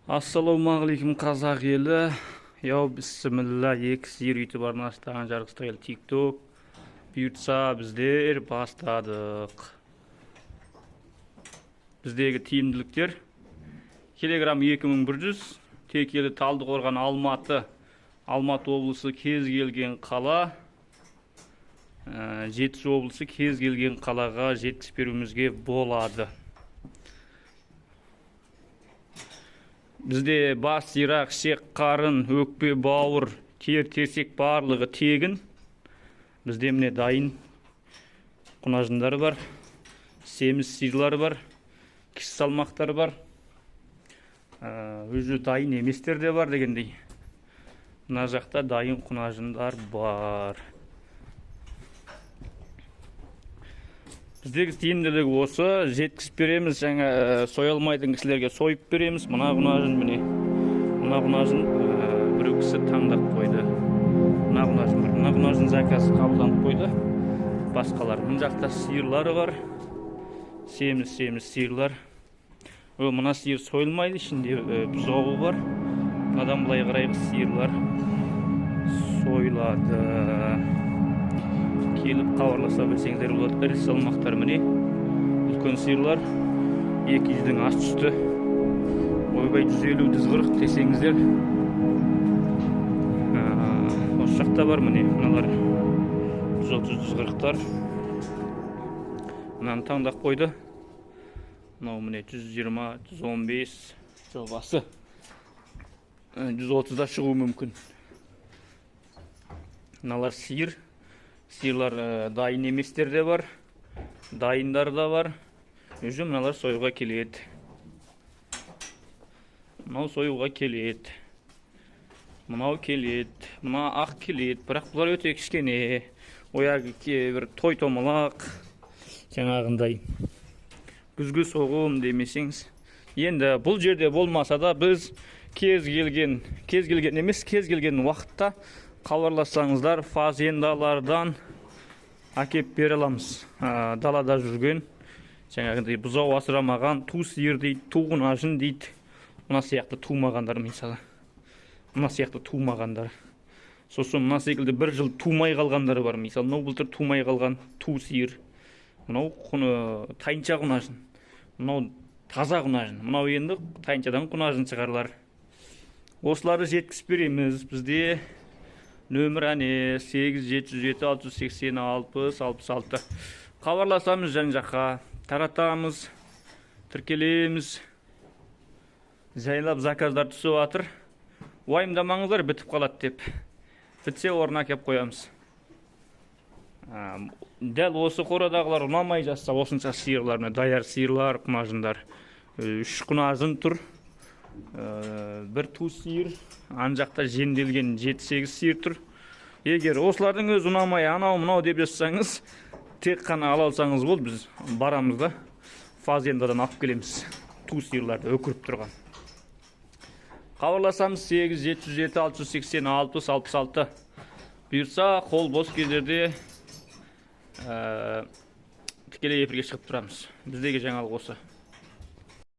Ассалаумағалейкум қазақ елі. Яу бісміллә, екі сиыр YouTube арнасынан жарғыстырел TikTok. Бұйыртса біздер бастадық. Біздегі тиімділіктер килограмм 2100, Текелі Талдықорған Алматы облысы кез келген қала, Жетісу облысы кез келген қалаға жеткізіп беруімізге болады. Бізде бас, ирақ, шек, қарын, өкпе, бауыр, тер-терсек барлығы тегін. Бізде міне дайын құнажындары бар, семіз сиырлары бар, кіші салмақтары бар. Өзі дайын еместер де бар дегендей. Мына жақта дайын құнажындар бар. Біздегі тиімділігі осы, жеткізіп береміз, жаңа соялмайтын кісілерге сойып береміз. Мына құнажын міне. Мына құнажын бір кісі таңдап қойды. Мына құнажын заказ қабылданып қойды. Басқалар. Мына жақта сиырлары бар. Семіз сиырлар. Мына сиыр сойылмайды, ішінде бұзауы бар. Мынадан былай қарайғы сиырлар сойылады. Келіп қауырласа білсеңдер болады. Ірі салмақтар міне. Үлкен сиырлар 200-дің ас түсті. Ойбай 150-140 десеңіздер. Осы жақта бар міне. Мыналар 130-140-тар. Мынаны таңдап қойды. Мынау міне 120, 115 жобасы. 130-да шығуы мүмкін. Мыналар сиыр. Сиырлар дайын еместер де бар, дайындар да бар. Өзі мыналар сойуға келеді. Мынау сойуға келеді. Мынау келеді. Мына ақ келеді. Бірақ бұлар өте кішкене. Ояғы бір той томалақ. Жаңағындай. Күзгі соғым демесеңіз. Енді бұл жерде болмаса да біз кез келген уақытта хабарлассаңыздар, фазендалардан әкеп бере аламыз. Далада жүрген, жаңағындай бұзау асырамаған, ту сиыр дейді, ту құнажын дейді. Мына сияқты тумағандар мысалы. Мына сияқты тумағандар. Сосын мына секілді бір жыл тумай қалғандары бар. Мысалы, мынау былтыр тумай қалған ту сиыр. Мынау тайынша құнажын. Мынау таза құнажын. Мынау енді тайыншадан құнажын шығарылар. Осыларды жеткізіп береміз. Бізде нөмір әне 8-707-680-60-66. Хабарласамыз жан жаққа, таратамыз, тіркелеміз. Жайлап заказдар түсіп жатыр. Уайымдамаңыздар, бітіп қалады деп. Бітсе орнына кеп қоямыз. Дәл осы қорадағылар ұнамай жатса, осынша сиырларына, даяр сиырлар, құнажындар. 3 құнажын тұр. Бір ту сиыр, ан жақта жемделген 7-8 сиыр тұр. Егер осылардың өз ұнамай анау-мынау деп жасаңыз, тек қана ала алсаңыз бол, біз барамыз да фазендадан алып келеміз. Ту сиырларды өкіріп тұрған. Хабарласамыз 8-707-680-60-66. Бұйырса, қол бос кездерде тікелей эфирге шығып тұрамыз. Біздегі жаңалық осы.